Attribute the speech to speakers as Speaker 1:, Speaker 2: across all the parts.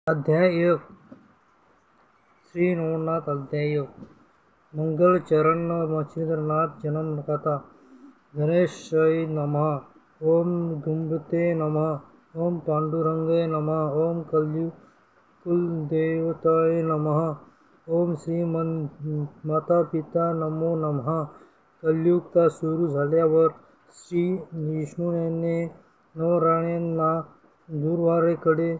Speaker 1: अध्याय 1 श्री नवनाथ अध्याय मंगल चरण मच्छिंद्रनाथ जन्म कथा। गणेशाय नमः। ओम धूम्रते नमः। ओम पांडुरंगाय नमः। ओम कुलदेवताय नमः। ओम श्री माता पिता नमो नमः। कलियुग सुरू झाल्यावर श्री विष्णूने नवराण्यांना दूरवारेकडे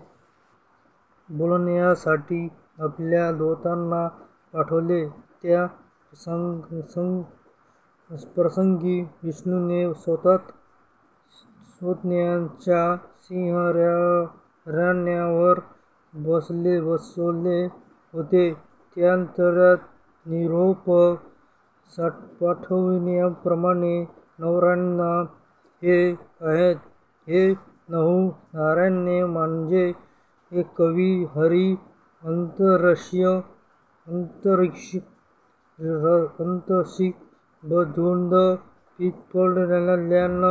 Speaker 1: बोलण्यासाठी आपल्या दूतांना पाठवले। त्या प्रसंगी विष्णूने स्वतःच्या सिंहासनावर बसवले होते। त्यानंतर निरोप पाठविण्याप्रमाणे नवराण्यांना हे आहेत, हे नारायण म्हणजे एक कवी, हरी, अंतरिक्ष बधुंद पित्पळल्यान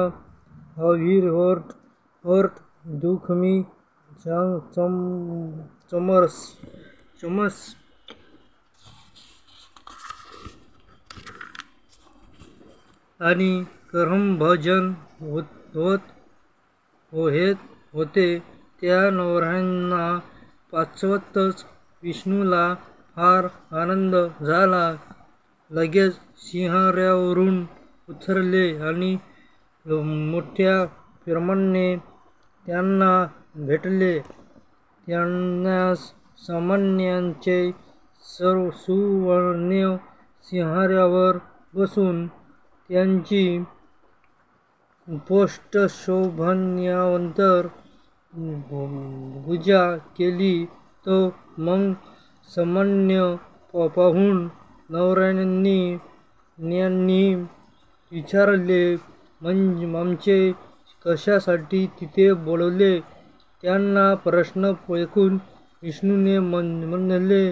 Speaker 1: आविर्होर्ट दुःखमी चमस आणि करमभजन होत होते। त्या नवराण्यांना पाचवतच विष्णूला फार आनंद झाला। लगेच सिंहासनावरून उतरले आणि मोठ्या प्रेमाने त्यांना भेटले। त्यांना सामान्यांचे सुवर्ण सिंहासनावर बसवून त्यांची पोष्टशोभनानंतर पूजा केली। तो मग सामान्य पाहून नवराण्यांनी विचारले, आमचे कशासाठी तिथे बोलवले? त्यांचा प्रश्न ऐकून विष्णूने म्हणाले,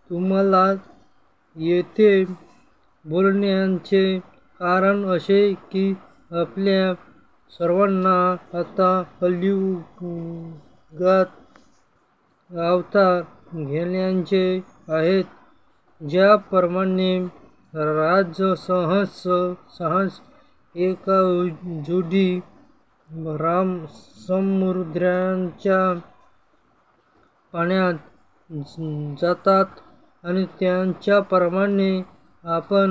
Speaker 1: तुम्हाला येथे बोलवण्याचे कारण असे की आपल्या सर्वांना आता कलियुगात अवतार घ्यायचे आहेत। ज्याप्रमाणे राजहंस एका जोडी समुद्राच्या पाण्यात जातात आणि त्याप्रमाणे आपण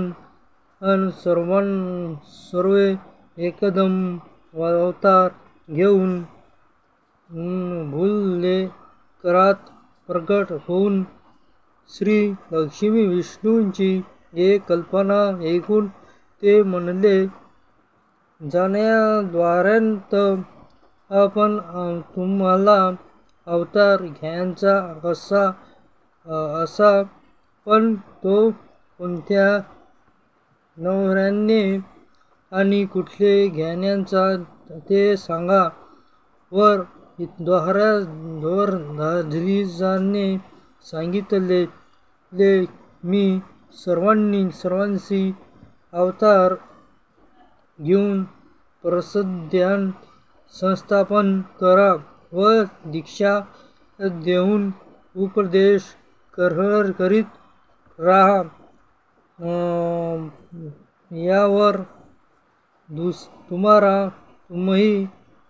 Speaker 1: सर्व एकदम अवतार घेऊन भूलोकात प्रकट होऊन श्री लक्ष्मी विष्णूंची एक कल्पना ऐकून ते म्हणाले, जाण्याद्वारेंत आपण तुम्हाला अवतार घ्यायचा असा पण तो कोणत्या नवराण्याने आणि कुठे घ्यायचा ते सांगा। वर द्वारकाधीशाने सांगितले, मी सर्वांशी अवतार घेऊन प्रसादान संस्थापन करा व दीक्षा देऊन उपदेश करीत राहा। यावर तुम्ही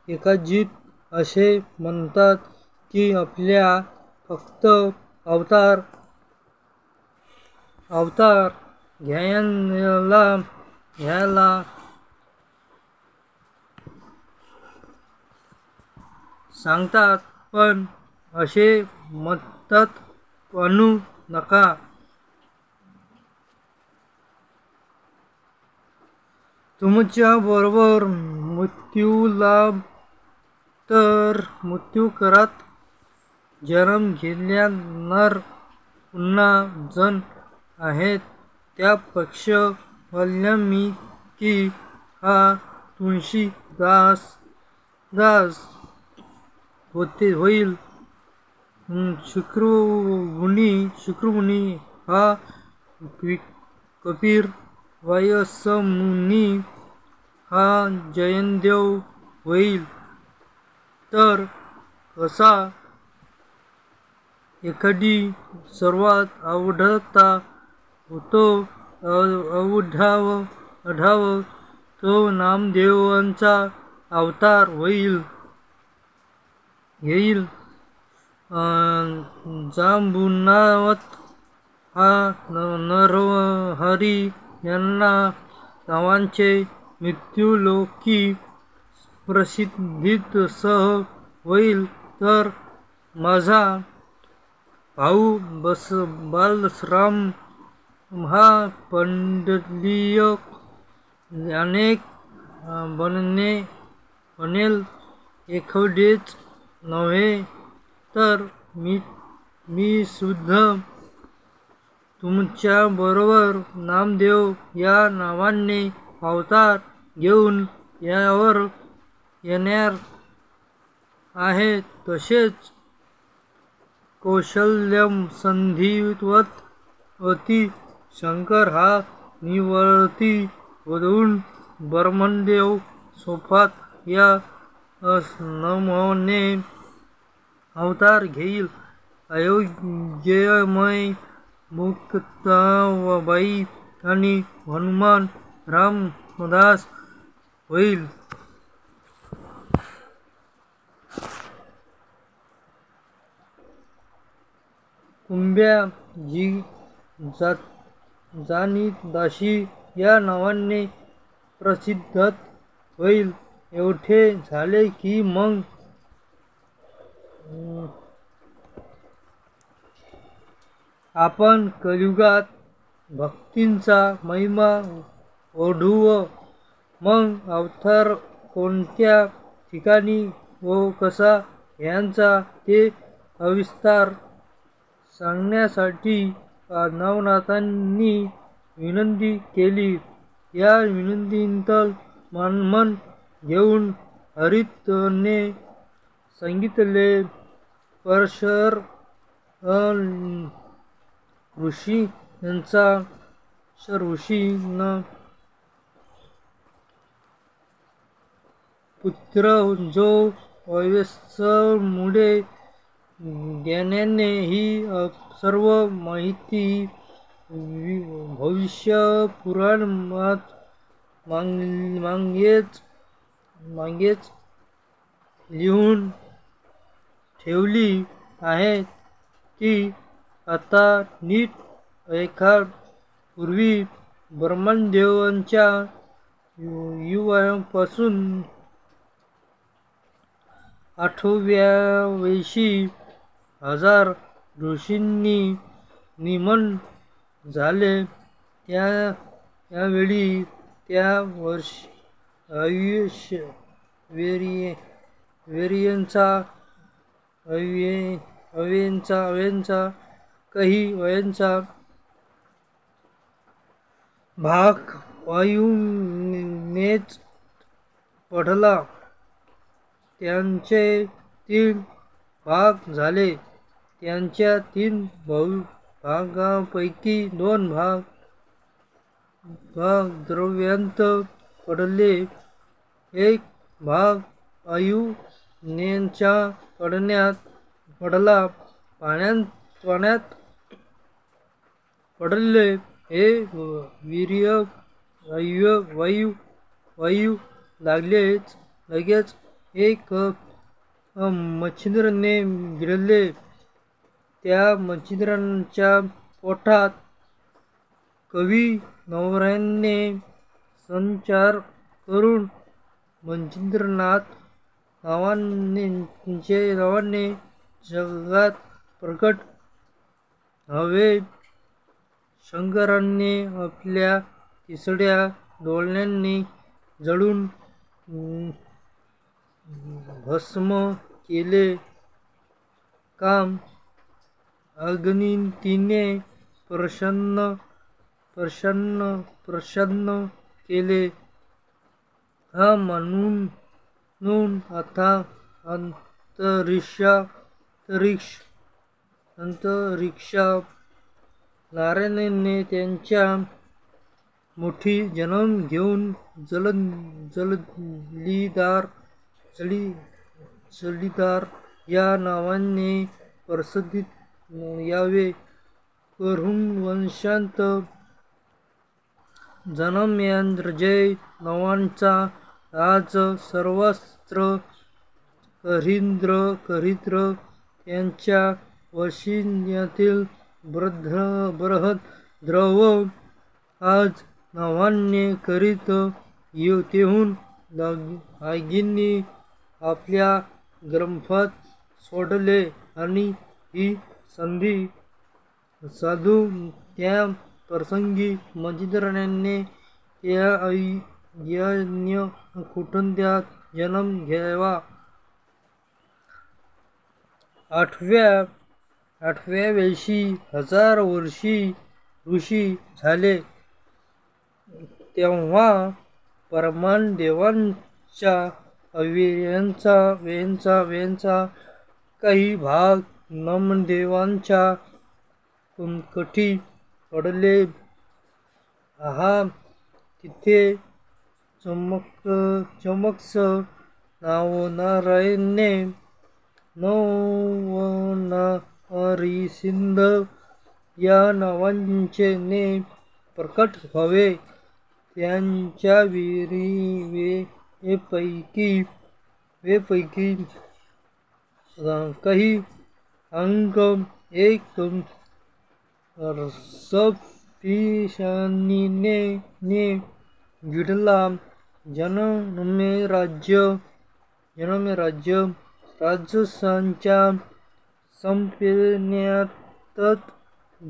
Speaker 1: एकाजित असे म्हणतात की आपल्या फक्त अवतार घ्यायला सांगतात, पण असे मत आणू नका। तुमच्या बरोबर मृत्यूकाळात जन्म घेणारे पुन्हा जण आहेत। त्यापेक्षा वाल्मिकी हा तुळशीदास होईल। शुक्रमुनी हा कपिल, व्यासमुनी हा जयदेव होईल। तर कसा एखादी सर्वात आवडता तो आढाव तो नामदेवांचा अवतार येईल. जांबुनाथ हा नरहरी यांना नावांचे मृत्यूलोकी प्रसिद्धीसह होईल, तर माझा भाऊ बालराम हा पंढरीक अनेक बनेल. एवढेच नव्हे तर मी सुद्धा तुमच्याबरोबर नामदेव या नावाने अवतार घेऊन यावर येणार आहे. तसेच कौशल्यम संधिवती शंकर हा निवृत्ती वधून ब्रह्मदेव सोपात या नामाने अवतार घेईल. अयोग्यमय मुक्ताबाई आणि हनुमान रामदास होईल. कुंभ्या जानीदासी या नावाने प्रसिद्ध होईल. एवढे झाले की मग आपण कलियुगात भक्तींचा महिमा ओढवू. मग अवतार कोणत्या ठिकाणी व कसा घ्यायचा ते सविस्तर सांगण्यासाठी नवनाथांनी विनंती केली. या विनंतीचं मन घेऊन हरिने सांगितले. परशर ऋषींचा पुत्र जो वैवस्वतामुळे ज्ञानाने ही सर्व माहिती भविष्य पुराणात मागेच लिहून ठेवली आहे, ती आता नीट ऐका. पूर्वी ब्रह्मदेवांच्या युगापासून 8व्या वर्षी 1000 ऋषींनी निमंत्रण झाले. त्यावेळी त्या वयांचा काही वयांचा भाग वायूनेच पडला. त्यांचे 3 भाग झाले. त्यांच्या 3 भागांपैकी 2 भाग द्रव्यात पडले. एक भाग वायूनेच्या पडला. पाण्यात पडले. हे वीर्य वायू लगेच एक मच्छिंद्राने गिळले. त्या मच्छिंद्राच्या पोटात कवी नरहरीने संचार करून मच्छिंद्रनाथ नावाने जगात प्रकट व्हावे. शंकराने आपल्या 3 डोळ्यांनी जळून भस्म केले. काम अग्नीने प्रसन्न केले. म्हणून आता अंतरिक्षात नारायणाने त्यांच्या मुठी जन्म घेऊन जलीधर या नावाने प्रसिद्ध यावे करून वंशांत जन्म्यांद्रजय नवांचा राज सर्वस्त्र करिद्र त्यांच्या वशिन्यातील बृहद्रव आज नवाने करीत तेहून आगींनी आपल्या ग्रंथात सोडले आणि ही संधी साधून त्या प्रसंगी मजिदराने त्या यज्ञ कुटुंबात जन्म घ्यावा. आठव्या वर्षी 1000 वर्षी ऋषी झाले तेव्हा परमान देवांच्या अवीरांचा काही भाग नमदेवांच्या कुंकटी पडले. तिथे चमक्स नारायणे नवनारिसिंध या नावांचे ने प्रकट व्हावे. त्यांच्या वेपैकी काही अंग एक सपिशानीने गिळला. जनमे राज्य राजसांच्या संपण्यातच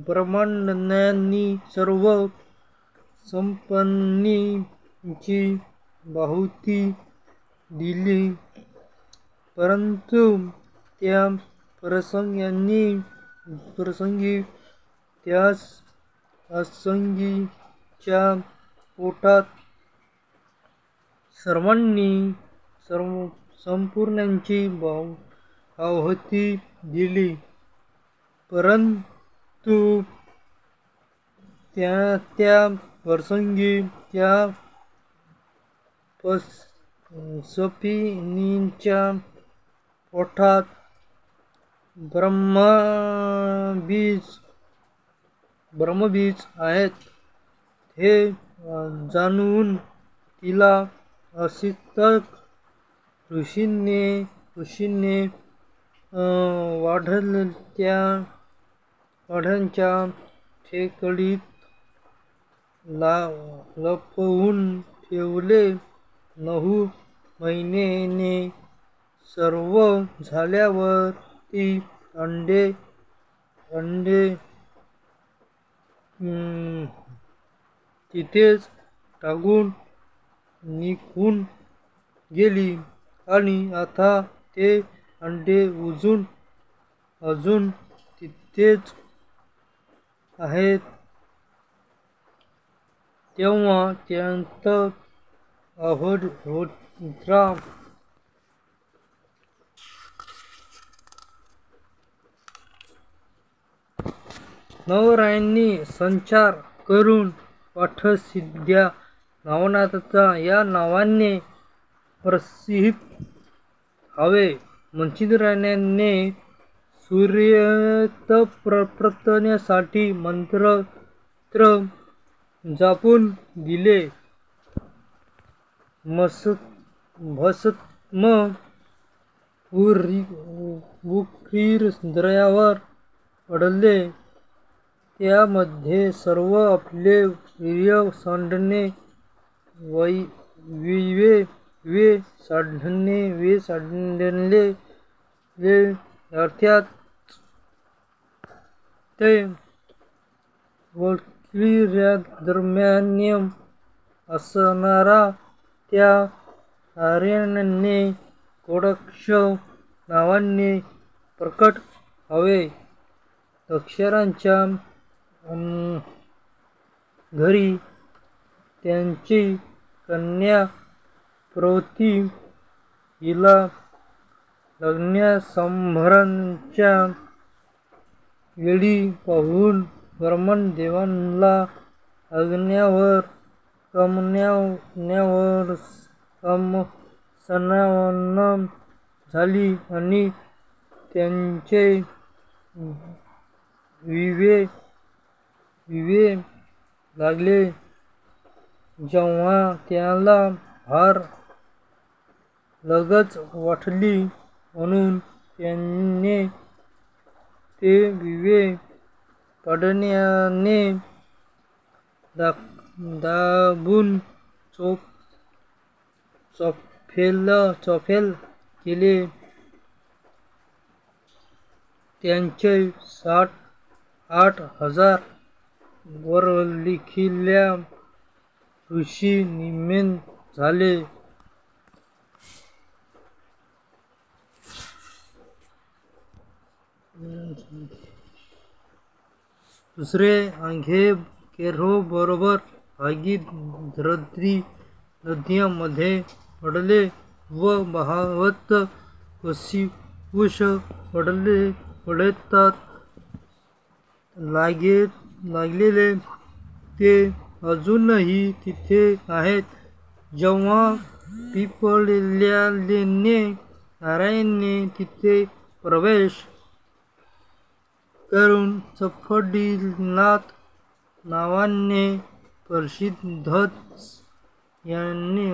Speaker 1: ब्रह्मज्ञानी सर्व संपन्नीची बहुती दिली. परंतु त्या प्रसंगी त्यास असंगीच्या पोटात संपूर्णांची आहुती दिली. परंतु त्या प्रसंगी त्या सपिनीच्या पोटात ब्रह्मबीज आहेत हे जाणून तिला असितक ऋषीने वाढ्याच्या टेकडीत लपवून ठेवले. 9 महिने सर्व झाल्यावर ती अंडे तिथेच टाकून निघून गेली आणि आता ते अंडे अजून तिथेच आहेत. तेव्हा त्यात अहोरात्र नवरायांनी संचार करून पाठसिद्ध्या नवनाथाचा या नावाने प्रसिद्ध व्हावे. मच्छिंद्राने सूर्यप्रतपण्यासाठी मंत्र जापून दिले. भस्म उकिरद्रयावर पडले. त्यामध्ये सर्व आपले वीर्य सांडणे सांडले अर्थात ते वकिर्यादरम्यान असणारा त्या नारायणाने कोडक्ष नावाने प्रकट व्हावे. अक्षरांच्या घरी त्यांची कन्या प्रवती हिला लग्नासंभाराच्या वेळी पाहून ब्रह्मदेवांना सन्मान झाली आणि त्यांचे विवे लागले. जेव्हा त्याला फार लगच वाटली म्हणून त्याने ते विवे काढण्याने दाबून चोफेल केले. त्यांचे 8,000 वरलिखिल्या ऋषी निम्मे झाले. दुसरे आंधेकेरो बरोबर भागीरथी नदीमध्ये पडले व वाहत कशीपुष पडतात लागलेले ते अजूनही तिथे आहेत. जेव्हा पिपळल्याने नारायणाने तिथे प्रवेश करून चफडीनाथ नावाने प्रसिद्धच याने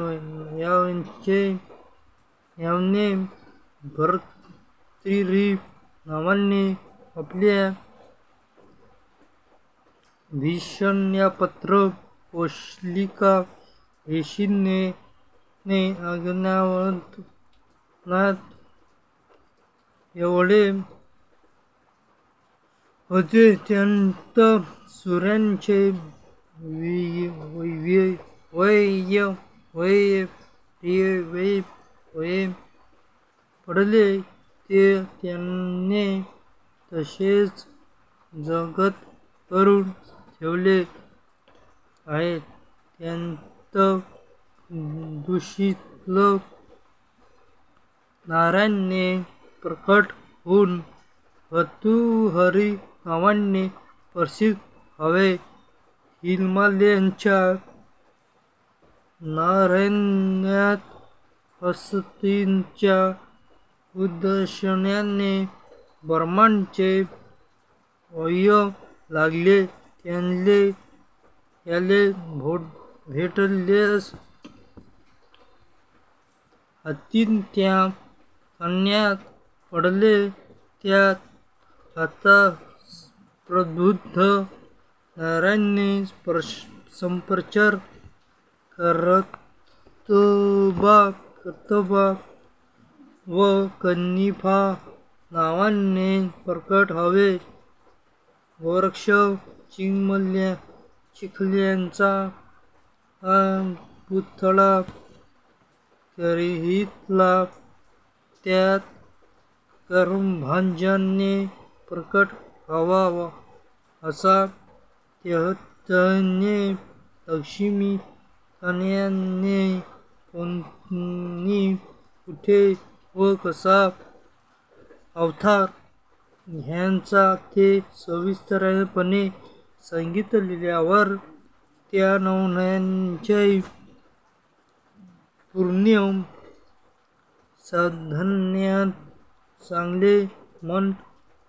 Speaker 1: भर्तृहरी नावाने आपल्या भिषण्यापत्र पोषलिका ऋषीने अज्ञानात एवढे होते त्यात सूर्याचे वय पडले ते त्याने तसेच जगत करून ठेवले आहे. त्यात दूषित नारायणाने प्रकट होऊन भर्तृहरी नावाने प्रसिद्ध व्हावे. हिमालयाच्या नारायणात वसतीच्या उद्देशाने ब्रह्माचे अवयव लागले. त्याले भेटल्यास हाती त्या पाण्यात पडले. त्यात आता प्रबुद्ध नारायणाने संप्रचार कर्तबा व कनिफा नावाने प्रकट व्हावे. वृक्ष चिखल्यांचा पुतळा करितला. त्यात कर्मभाजनाने प्रकट व्हावा असा त्याने लक्ष्मी कन्याने कोणी कुठे व कसा अवतार ह्यांचा ते सविस्तरपणे सांगितल्यावर त्या नवनाथांचे पुण्य साधण्यात चांगले मन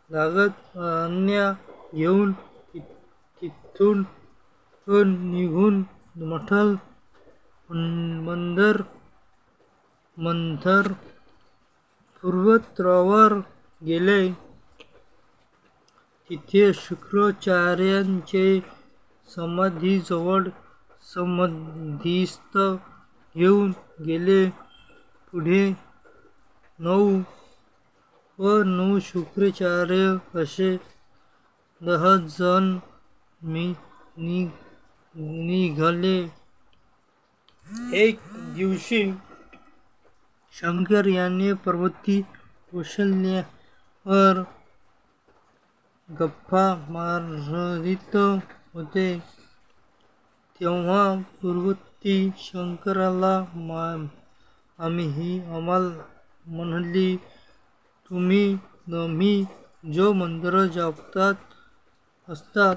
Speaker 1: लागत. आज्ञा घेऊन तिथून निघून मंथर पर्वतावर गेले. तिथे शुक्राचार्यांचे समाधीजवळ समाधिस्थ घेऊन गेले. पुढे 9 शुक्राचार्य असे 10 जण निघाले. एक दिवशी शंकर याने पार्वती कौशल्यावर गप्पा मारित होते. तेव्हा पार्वती शंकराला म्हणाली, तुम्ही जो मंत्र जपत असतात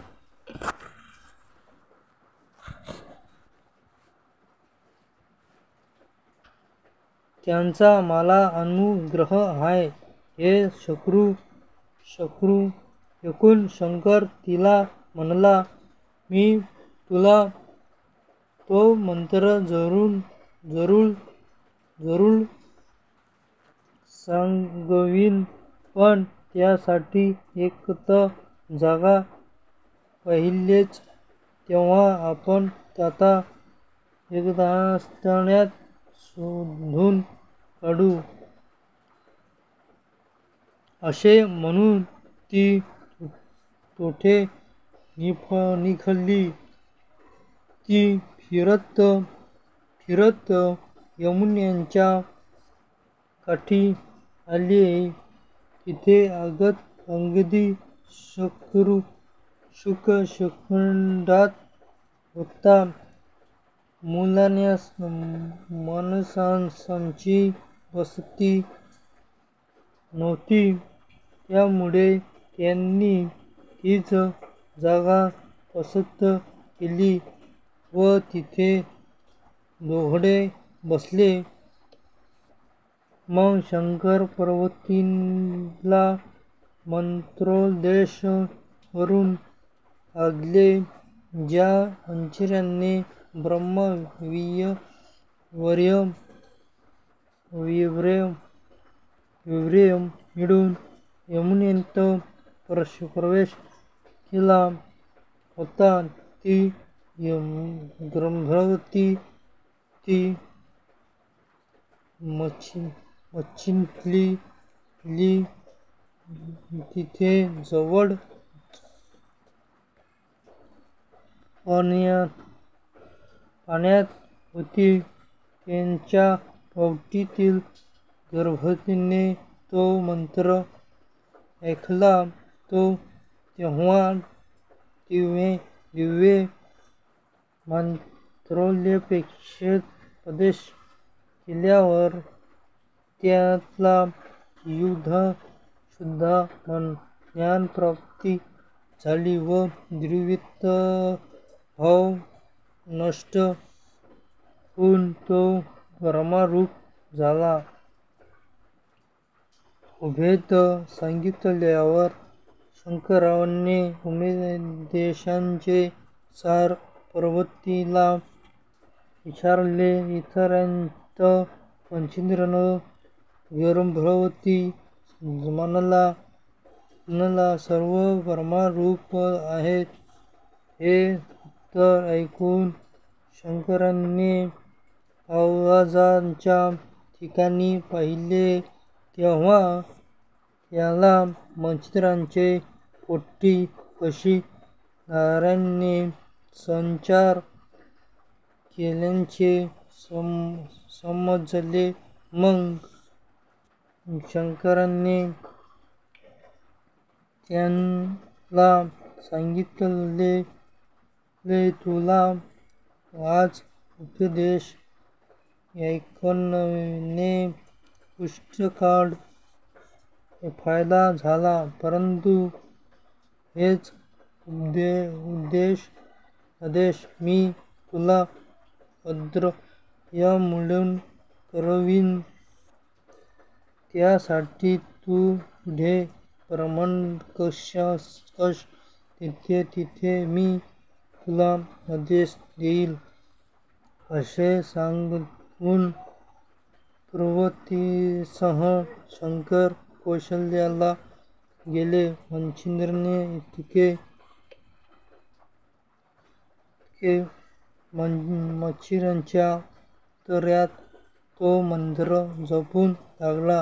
Speaker 1: त्यांचा मला अनुग्रह आहे. हे शंकरू ऐकून शंकर तिला म्हणाला, मी तुला तो मंत्र जरूर सांगवीन, पण त्यासाठी एक जागा पाहिजेच. तेव्हा आपण आता एकदास्तण्यात शोधून काढू. असे म्हणून ती तेथे निघाली. ती फिरत यमुनेच्या काठी आली. तिथे अगदी शुकशुकाट होता. माणसांची वस्ती नव्हती. त्यामुळे त्यांनी तीच जागा पसंत केली व तिथे दोघे बसले. मग शंकर पार्वतीला मंत्रोपदेश करू लागले. ज्या आचार्याने ब्रह्मविवर्य मिळून यमुनेत प्रवेश केला होता, ती गर्भवती ती मच्छली तिथे जवळ पाण्यात होती. त्यांच्या पोटातील गर्भवतीने तो मंत्र ऐकला. तेव्हा दिव्य मंत्रोपदेश केल्यावर त्याला शुद्ध ज्ञानप्राप्ती झाली व द्वैतभाव नष्ट होऊन तो ब्रह्मरूप झाला. उभेद सांगितल्यावर शंकराने उपदेशाचे सार पार्वतीला विचारले. इतरांत मच्छिंद्र गर्भवती म्हणाला, सर्व ब्रह्मरूप आहेत. हे उत्तर ऐकून शंकराने आवाजाच्या ठिकाणी पाहिले. तेव्हा त्याला मच्छिंद्राच्या पोटी कशी नारायणाने संचार केल्याचे समजले. मग शंकराने त्याला सांगितले, तुला आज उपदेश ऐकल्याने पुष्कळ फायदा झाला, परंतु हेच उपदेश मी तुला अद्ययावरून करवीन. त्यासाठी तू पुढे ब्रह्मकक्ष तिथे मी तुला आदेश देईल. असे सांगून पार्वतीसह शंकर कैलासाला गेले. मच्छिंद्राने इतके मच्छिंद्राच्या अंतरात तो मंत्र जपू लागला.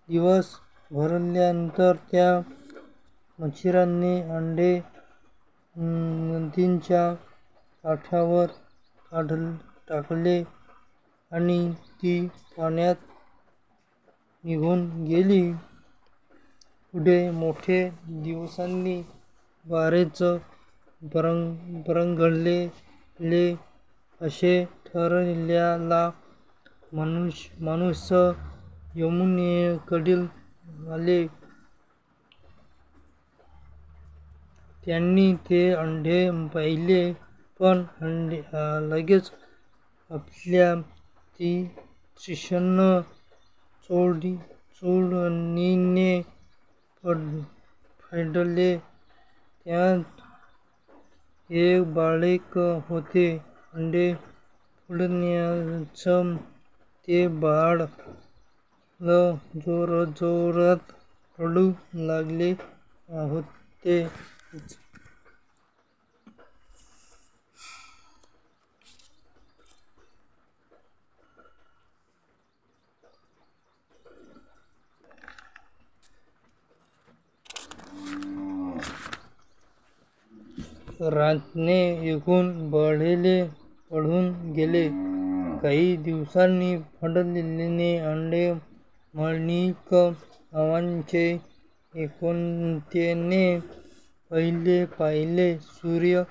Speaker 1: दिवस भरल्यानंतर त्या मच्छिंद्राने अंडे नदीच्या काठावर टाकले आणि ती पाण्यात निघून गेली. पुढे मोठ्या दिवसांनी बरेच बरंगले. असे ठरल्याला माणूस यमुनेकडे आले. त्यांनी ते अंडे पाहिले, पण लगेच आपल्या तीक्ष्ण चोळणीने फेडले. त्यात एक बाळक होते. अंडे फोडण्याच ते बाळ जोरजोरात रडू लागले होते. रांजणे ऐकून बळीले पळून गेले. काही दिवसांनी फडलीने अंडे माणिक नावाचे एकुलत्याने पाहिले. सूर्य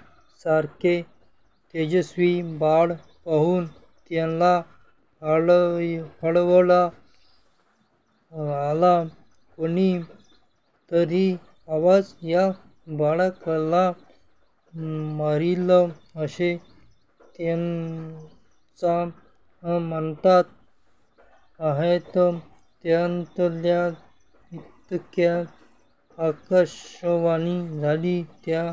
Speaker 1: सारखे तेजस्वी बाळ पाहून त्याला हळहळ आला. कोणी तरी आवाज या बाळकाला मारील असे त्यांचा म्हणतात आहेत. त्यातल्या इतक्यात आकाशवाणी झाली. त्या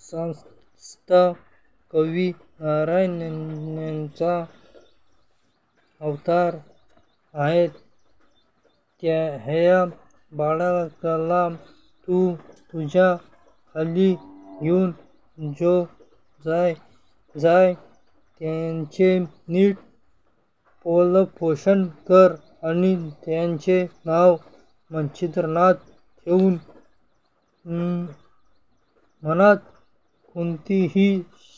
Speaker 1: संत कवी नारायणाचा अवतार आहेत. ह्या बाळकाला तू तुझ्या खाली घेऊन जाय. त्याचे नीट पालनपोषण कर आणि त्याचे नाव मच्छिंद्रनाथ ठेव. मनात कोणतीही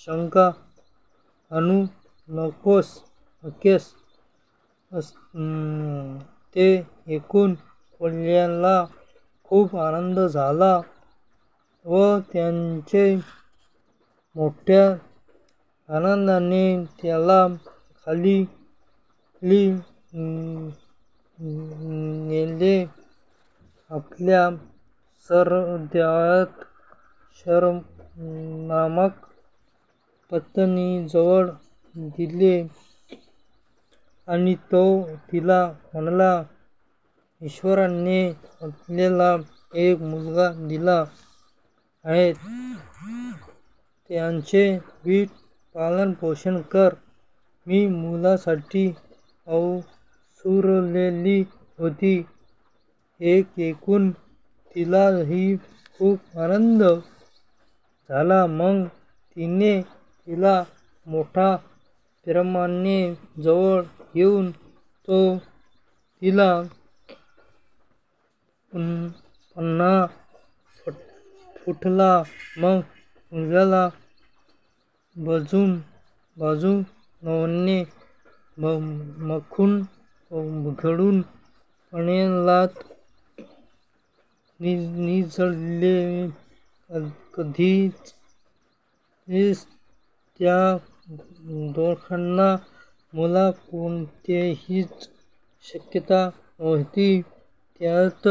Speaker 1: शंका आणू नकोस. ते ऐकून कोल्ह्याला खूप आनंद झाला व त्याने मोठ्या आनंदाने त्याला खाली नेले. आपल्या सरदारात नामक पत्नीजवळ दिले आणि तो तिला म्हणाला, ईश्वराने आपल्याला एक मुलगा दिला आहे. त्याचे नीट पालनपोषण कर. मी मुलासाठी आसुरलेली होती. हे ऐकून तिलाही खूप आनंद झाला. मग तिने तिला मोठ्या प्रमाणे जवळ घेऊन तो तिला पुन्हा फुटला. मग मुलाला बाजूने मखून घडून पाण्यात निझाले. कधीच त्या दोघांना मुला कोणतीच शक्यता नव्हती. त्यात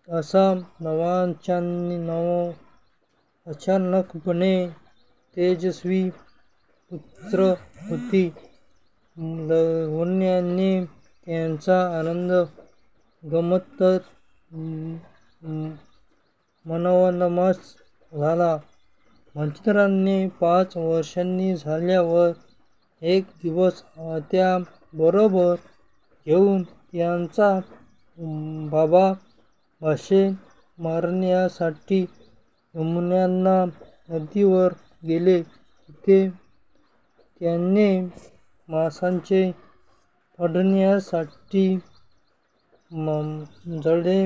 Speaker 1: असा अचानकपणे तेजस्वी पुत्र होती. लावण्याने त्यांचा आनंद गमतच मनोन्मेष झाला. मच्छिंद्रनाथ 5 वर्षांचे झाल्यावर एक दिवस त्याबरोबर घेऊन त्याचा बाबा मासे मारण्यासाठी यमुना नदीवर गेले. तिथे त्याने मासे पकडण्यासाठी जाळे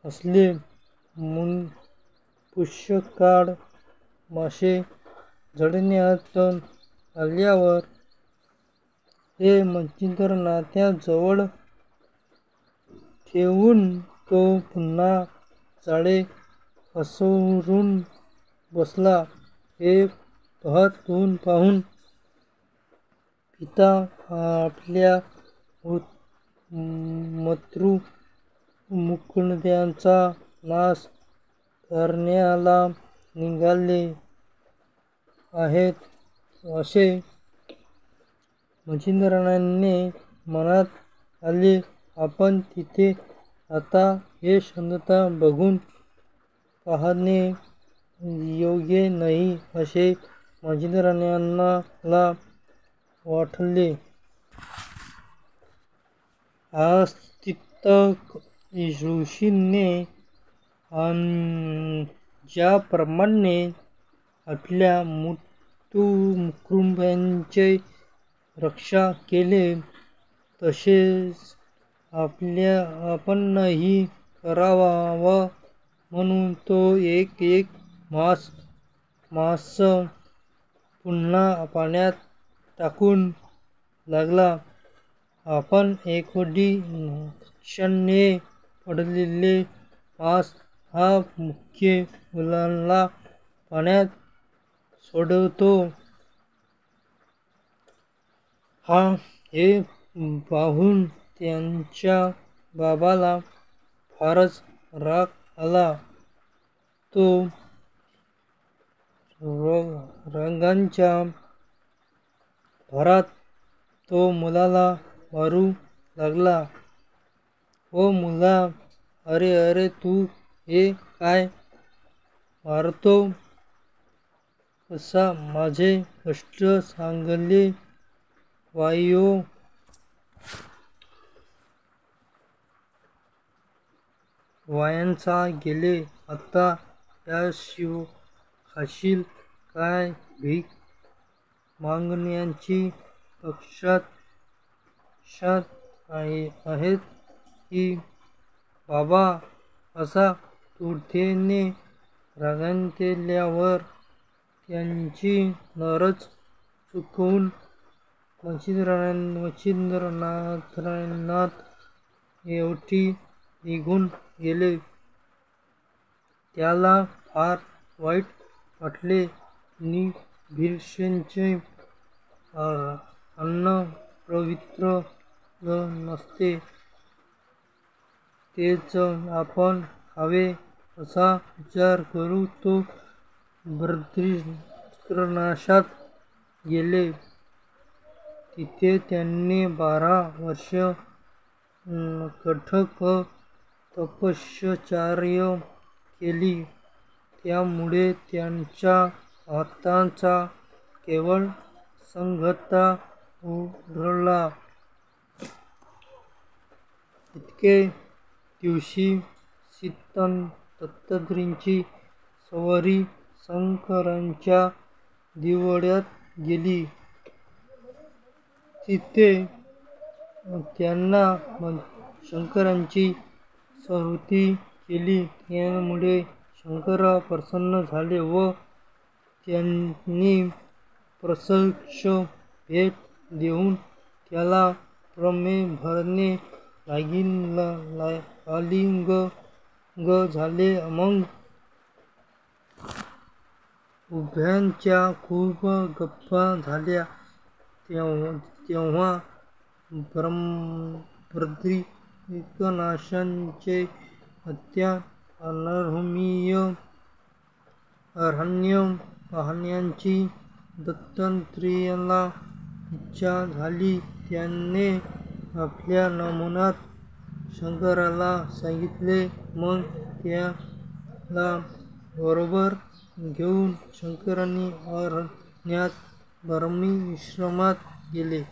Speaker 1: आखले. पुष्कळ मासे जाळ्यात आल्यावर ते मच्छिंद्रनाथाजवळ ठेवून तो पुन्हा जाळे पसरून बसला. हे पाहून पिता आपल्या मुकुंदाचा नाश करण्याला निघाले आहेत असे मच्छिंद्रनाथाने मनात आले. आपण तिथे आता हे शांतता बघून पाहणे योग्य नाही असे मच्छिंद्राला वाटले. आस्तिक ऋषीने ज्याप्रमाणे आपल्या कुटुंबियांची रक्षा केली तसेच आपणही करावं म्हणून तो एक एक मांस पुन्हा पाण्यात टाकू लागला. आपण एखादी नक्षत्राने पडलेले मांस हा मुख्य मुलाला पाण्यात सोडतो. हे पाहून त्याच्या बाबाला फारच राग आला. तो रागाच्या भरात तो मुलाला मारू लागला. "ओ मुला, अरे अरे, तू हे काय मारतो कसा? माझे कष्ट चांगले वायाच गेले. आता खाशील काय? भीक मागण्याची पद्धत आहे ही? " बाबा असा क्रोधाने रागावल्यावर त्याची नजर चुकवून मच्छिंद्रनाथ एकटे निघून गेले. त्याला फार वाईट वाटले. भीषणाचे अन्न पवित्र नसते, तेच आपण खावे असा विचार करून तो बद्रीनाथात गेले. तिथे त्यांनी 12 वर्षे कठोर तपश्चर्या केली. त्यामुळे त्यांच्या हाताचा केवळ सांगाडा उरला. एके दिवशी दत्तात्रेयांची स्वारी शंकराच्या देवळात गेली. तिथे त्यांना शंकराची स्तुती केली. त्यामुळे शंकर प्रसन्न झाले व त्यांनी प्रत्यक्ष भेट देऊन त्याला प्रेमाने आलिंगन झाले. मग उभयांच्या खूप गप्पा झाल्या. तेव्हा बद्रीनाथाचे अरण्य पाहण्याची दत्तात्रेयाला इच्छा झाली. त्याने आपल्या मनात शंकराला सांगितले. मग त्याला बरोबर घेऊन शंकर अरण्यात विश्रामास गेले.